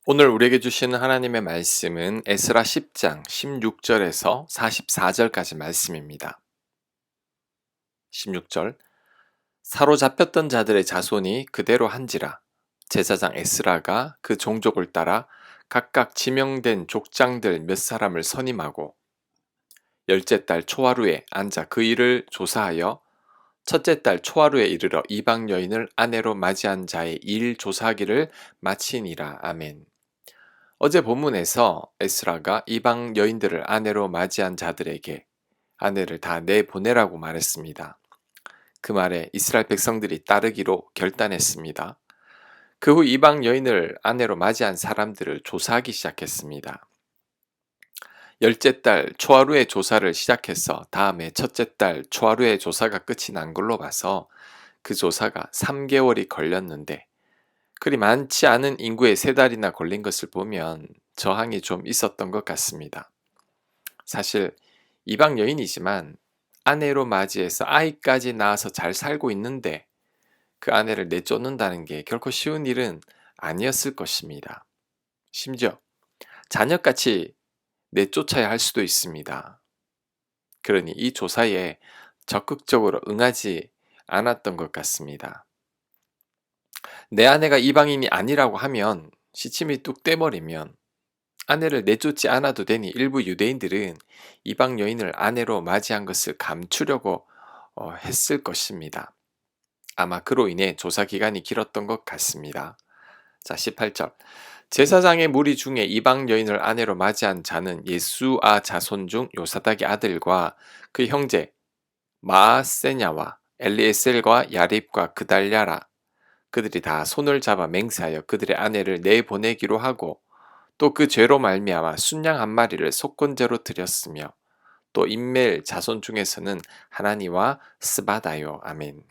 오늘 우리에게 주시는 하나님의 말씀은 에스라 10장 16절에서 44절까지 말씀입니다. 16절 사로잡혔던 자들의 자손이 그대로 한지라 제사장 에스라가 그 종족을 따라 각각 지명된 족장들 몇 사람을 선임하고 열째 달 초하루에 앉아 그 일을 조사하여 첫째 달 초하루에 이르러 이방 여인을 아내로 맞이한 자의 일 조사하기를 마치니라. 아멘. 어제 본문에서 에스라가 이방 여인들을 아내로 맞이한 자들에게 아내를 다 내보내라고 말했습니다. 그 말에 이스라엘 백성들이 따르기로 결단했습니다. 그 후 이방 여인을 아내로 맞이한 사람들을 조사하기 시작했습니다. 열째 달 초하루의 조사를 시작해서 다음에 첫째 달 초하루의 조사가 끝이 난 걸로 봐서 그 조사가 3개월이 걸렸는데 그리 많지 않은 인구의 3달이나 걸린 것을 보면 저항이 좀 있었던 것 같습니다. 사실 이방 여인이지만 아내로 맞이해서 아이까지 낳아서 잘 살고 있는데 그 아내를 내쫓는다는 게 결코 쉬운 일은 아니었을 것입니다. 심지어 자녀까지 내쫓아야 할 수도 있습니다. 그러니 이 조사에 적극적으로 응하지 않았던 것 같습니다. 내 아내가 이방인이 아니라고 하면 시침이 뚝 떼버리면 아내를 내쫓지 않아도 되니 일부 유대인들은 이방 여인을 아내로 맞이한 것을 감추려고 했을 것입니다. 아마 그로 인해 조사 기간이 길었던 것 같습니다. 자, 18절. 제사장의 무리 중에 이방 여인을 아내로 맞이한 자는 예수아 자손 중 요사닥의 아들과 그 형제 마아세냐와 엘리에셀과 야립과 그달랴라. 그들이 다 손을 잡아 맹세하여 그들의 아내를 내보내기로 하고 또 그 죄로 말미암아 순양 한 마리를 속건제로 드렸으며 또 인멜 자손 중에서는 하나니와 스바다요. 아멘.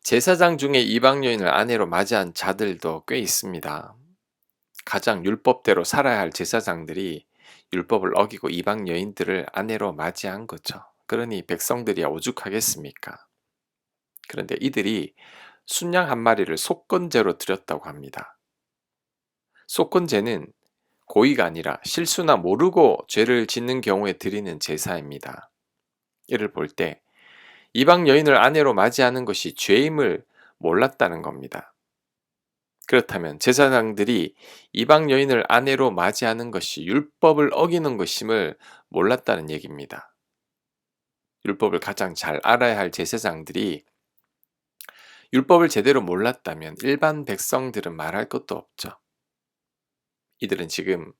제사장 중에 이방 여인을 아내로 맞이한 자들도 꽤 있습니다. 가장 율법대로 살아야 할 제사장들이 율법을 어기고 이방 여인들을 아내로 맞이한 거죠. 그러니 백성들이야 오죽하겠습니까? 그런데 이들이 순양 한 마리를 속건제로 드렸다고 합니다. 속건제는 고의가 아니라 실수나 모르고 죄를 짓는 경우에 드리는 제사입니다. 이를 볼 때 이방 여인을 아내로 맞이하는 것이 죄임을 몰랐다는 겁니다. 그렇다면 제사장들이 이방 여인을 아내로 맞이하는 것이 율법을 어기는 것임을 몰랐다는 얘기입니다. 율법을 가장 잘 알아야 할 제사장들이 율법을 제대로 몰랐다면 일반 백성들은 말할 것도 없죠. 이들은 지금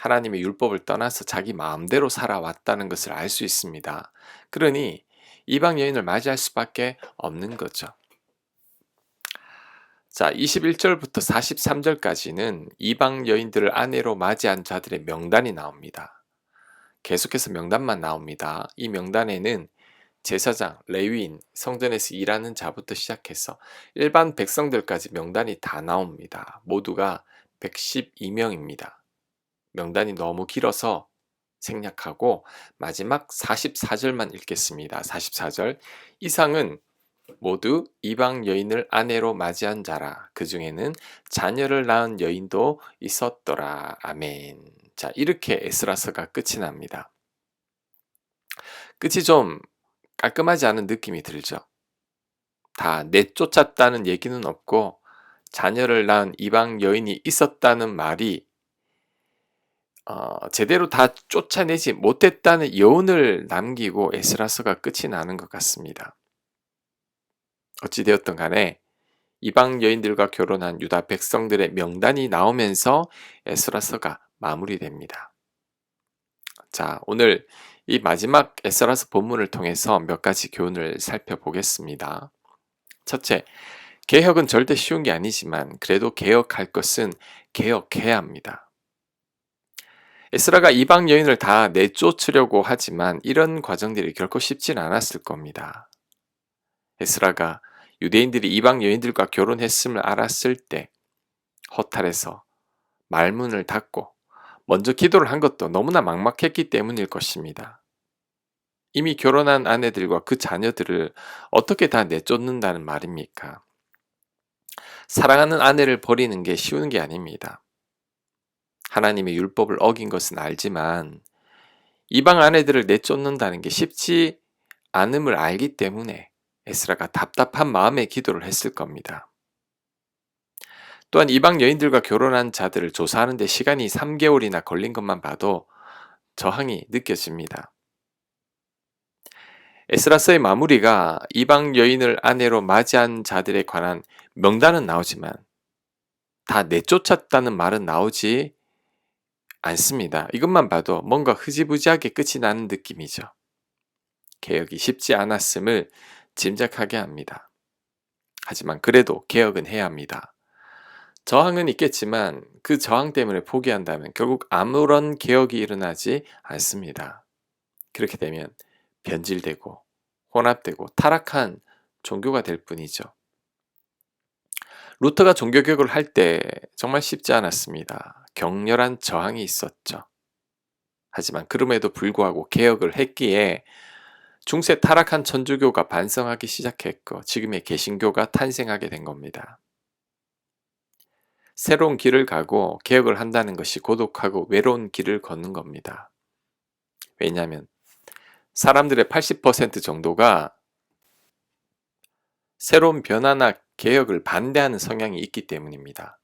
하나님의 율법을 떠나서 자기 마음대로 살아왔다는 것을 알 수 있습니다. 그러니 이방 여인을 맞이할 수밖에 없는 거죠. 자, 21절부터 43절까지는 이방 여인들을 아내로 맞이한 자들의 명단이 나옵니다. 계속해서 명단만 나옵니다. 이 명단에는 제사장, 레위인, 성전에서 일하는 자부터 시작해서 일반 백성들까지 명단이 다 나옵니다. 모두가 112명입니다. 명단이 너무 길어서 생략하고 마지막 44절만 읽겠습니다. 44절. 이상은 모두 이방 여인을 아내로 맞이한 자라. 그 중에는 자녀를 낳은 여인도 있었더라. 아멘. 자, 이렇게 에스라서가 끝이 납니다. 끝이 좀 깔끔하지 않은 느낌이 들죠. 다 내쫓았다는 얘기는 없고 자녀를 낳은 이방 여인이 있었다는 말이 제대로 다 쫓아내지 못했다는 여운을 남기고 에스라서가 끝이 나는 것 같습니다. 어찌되었든 간에 이방 여인들과 결혼한 유다 백성들의 명단이 나오면서 에스라서가 마무리됩니다. 자, 오늘 이 마지막 에스라서 본문을 통해서 몇 가지 교훈을 살펴보겠습니다. 첫째, 개혁은 절대 쉬운 게 아니지만 그래도 개혁할 것은 개혁해야 합니다. 에스라가 이방 여인을 다 내쫓으려고 하지만 이런 과정들이 결코 쉽진 않았을 겁니다. 에스라가 유대인들이 이방 여인들과 결혼했음을 알았을 때 허탈해서 말문을 닫고 먼저 기도를 한 것도 너무나 막막했기 때문일 것입니다. 이미 결혼한 아내들과 그 자녀들을 어떻게 다 내쫓는다는 말입니까? 사랑하는 아내를 버리는 게 쉬운 게 아닙니다. 하나님의 율법을 어긴 것은 알지만 이방 아내들을 내쫓는다는 게 쉽지 않음을 알기 때문에 에스라가 답답한 마음에 기도를 했을 겁니다. 또한 이방 여인들과 결혼한 자들을 조사하는 데 시간이 3개월이나 걸린 것만 봐도 저항이 느껴집니다. 에스라서의 마무리가 이방 여인을 아내로 맞이한 자들에 관한 명단은 나오지만 다 내쫓았다는 말은 나오지 않습니다. 이것만 봐도 뭔가 흐지부지하게 끝이 나는 느낌이죠. 개혁이 쉽지 않았음을 짐작하게 합니다. 하지만 그래도 개혁은 해야 합니다. 저항은 있겠지만 그 저항 때문에 포기한다면 결국 아무런 개혁이 일어나지 않습니다. 그렇게 되면 변질되고 혼합되고 타락한 종교가 될 뿐이죠. 루터가 종교개혁을 할 때 정말 쉽지 않았습니다. 격렬한 저항이 있었죠. 하지만 그럼에도 불구하고 개혁을 했기에 중세 타락한 천주교가 반성하기 시작했고 지금의 개신교가 탄생하게 된 겁니다. 새로운 길을 가고 개혁을 한다는 것이 고독하고 외로운 길을 걷는 겁니다. 왜냐하면 사람들의 80% 정도가 새로운 변화나 개혁을 반대하는 성향이 있기 때문입니다.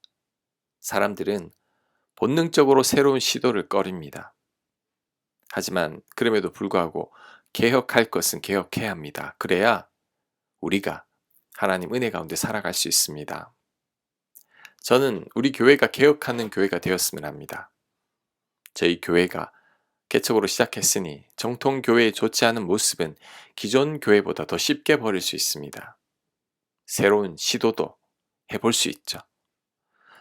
사람들은 본능적으로 새로운 시도를 꺼립니다. 하지만 그럼에도 불구하고 개혁할 것은 개혁해야 합니다. 그래야 우리가 하나님 은혜 가운데 살아갈 수 있습니다. 저는 우리 교회가 개혁하는 교회가 되었으면 합니다. 저희 교회가 개척으로 시작했으니 정통 교회에 좋지 않은 모습은 기존 교회보다 더 쉽게 버릴 수 있습니다. 새로운 시도도 해볼 수 있죠.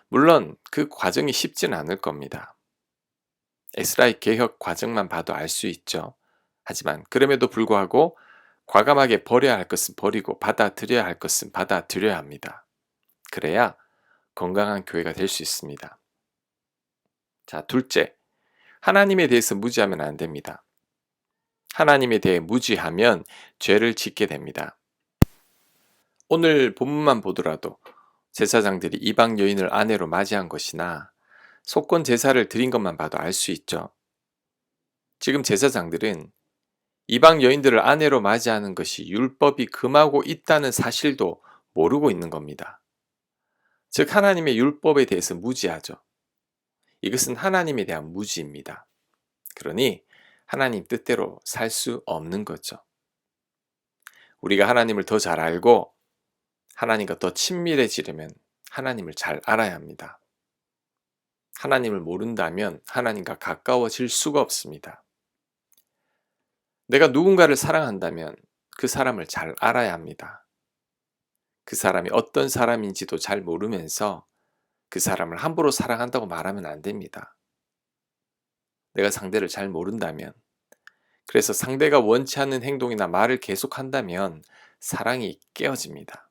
물론 그 과정이 쉽진 않을 겁니다. 에스라의 개혁 과정만 봐도 알 수 있죠. 하지만 그럼에도 불구하고 과감하게 버려야 할 것은 버리고 받아들여야 할 것은 받아들여야 합니다. 그래야 건강한 교회가 될 수 있습니다. 자, 둘째, 하나님에 대해서 무지하면 안 됩니다. 하나님에 대해 무지하면 죄를 짓게 됩니다. 오늘 본문만 보더라도 제사장들이 이방 여인을 아내로 맞이한 것이나 속건 제사를 드린 것만 봐도 알 수 있죠. 지금 제사장들은 이방 여인들을 아내로 맞이하는 것이 율법이 금하고 있다는 사실도 모르고 있는 겁니다. 즉 하나님의 율법에 대해서 무지하죠. 이것은 하나님에 대한 무지입니다. 그러니 하나님 뜻대로 살 수 없는 거죠. 우리가 하나님을 더 잘 알고 하나님과 더 친밀해지려면 하나님을 잘 알아야 합니다. 하나님을 모른다면 하나님과 가까워질 수가 없습니다. 내가 누군가를 사랑한다면 그 사람을 잘 알아야 합니다. 그 사람이 어떤 사람인지도 잘 모르면서 그 사람을 함부로 사랑한다고 말하면 안 됩니다. 내가 상대를 잘 모른다면, 그래서 상대가 원치 않는 행동이나 말을 계속한다면 사랑이 깨어집니다.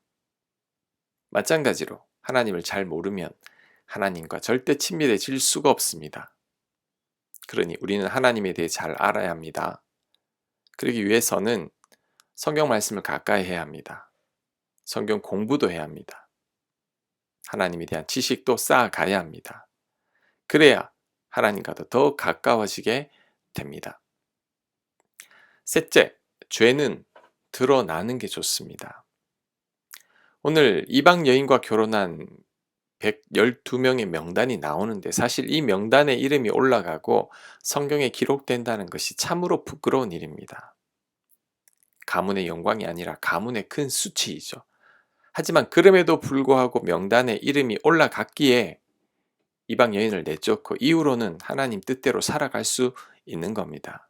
마찬가지로 하나님을 잘 모르면 하나님과 절대 친밀해질 수가 없습니다. 그러니 우리는 하나님에 대해 잘 알아야 합니다. 그러기 위해서는 성경 말씀을 가까이 해야 합니다. 성경 공부도 해야 합니다. 하나님에 대한 지식도 쌓아가야 합니다. 그래야 하나님과도 더 가까워지게 됩니다. 셋째, 죄는 드러나는 게 좋습니다. 오늘 이방 여인과 결혼한 112명의 명단이 나오는데 사실 이 명단에 이름이 올라가고 성경에 기록된다는 것이 참으로 부끄러운 일입니다. 가문의 영광이 아니라 가문의 큰 수치이죠. 하지만 그럼에도 불구하고 명단에 이름이 올라갔기에 이방 여인을 내쫓고 이후로는 하나님 뜻대로 살아갈 수 있는 겁니다.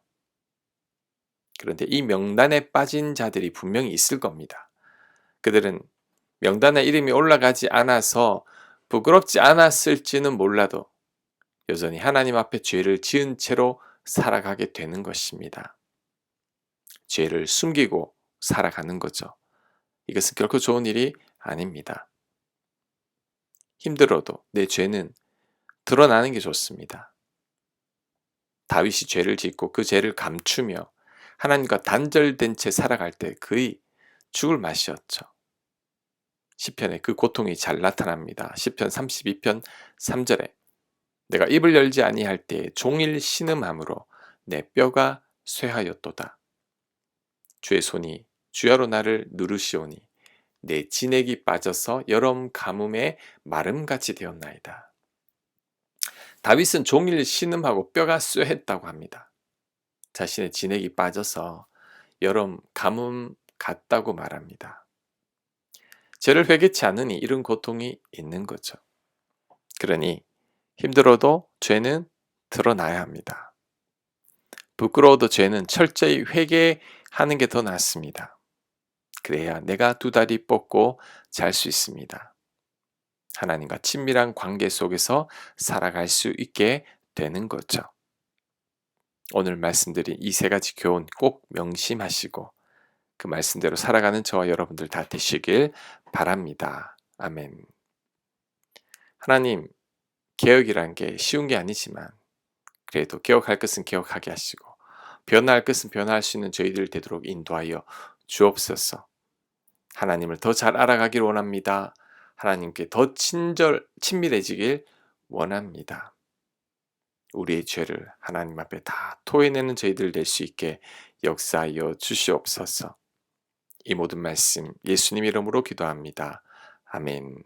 그런데 이 명단에 빠진 자들이 분명히 있을 겁니다. 그들은 명단에 이름이 올라가지 않아서 부끄럽지 않았을지는 몰라도 여전히 하나님 앞에 죄를 지은 채로 살아가게 되는 것입니다. 죄를 숨기고 살아가는 거죠. 이것은 결코 좋은 일이 아닙니다. 힘들어도 내 죄는 드러나는 게 좋습니다. 다윗이 죄를 짓고 그 죄를 감추며 하나님과 단절된 채 살아갈 때 거의 죽을 맛이었죠. 시편에 그 고통이 잘 나타납니다. 시편 32편 3절에 내가 입을 열지 아니할 때에 종일 신음함으로 내 뼈가 쇠하였도다. 주의 손이 주야로 나를 누르시오니 내 진액이 빠져서 여름 가뭄에 마름같이 되었나이다. 다윗은 종일 신음하고 뼈가 쇠했다고 합니다. 자신의 진액이 빠져서 여름 가뭄 같다고 말합니다. 죄를 회개치 않으니 이런 고통이 있는 거죠. 그러니 힘들어도 죄는 드러나야 합니다. 부끄러워도 죄는 철저히 회개하는 게 더 낫습니다. 그래야 내가 두 다리 뻗고 잘 수 있습니다. 하나님과 친밀한 관계 속에서 살아갈 수 있게 되는 거죠. 오늘 말씀드린 이 세 가지 교훈 꼭 명심하시고 그 말씀대로 살아가는 저와 여러분들 다 되시길 바랍니다. 아멘. 하나님, 개혁이란 게 쉬운 게 아니지만 그래도 개혁할 것은 개혁하게 하시고 변화할 것은 변화할 수 있는 저희들 되도록 인도하여 주옵소서. 하나님을 더 잘 알아가길 원합니다. 하나님께 더 친밀해지길 원합니다. 우리의 죄를 하나님 앞에 다 토해내는 저희들 될 수 있게 역사하여 주시옵소서. 이 모든 말씀 예수님 이름으로 기도합니다. 아멘.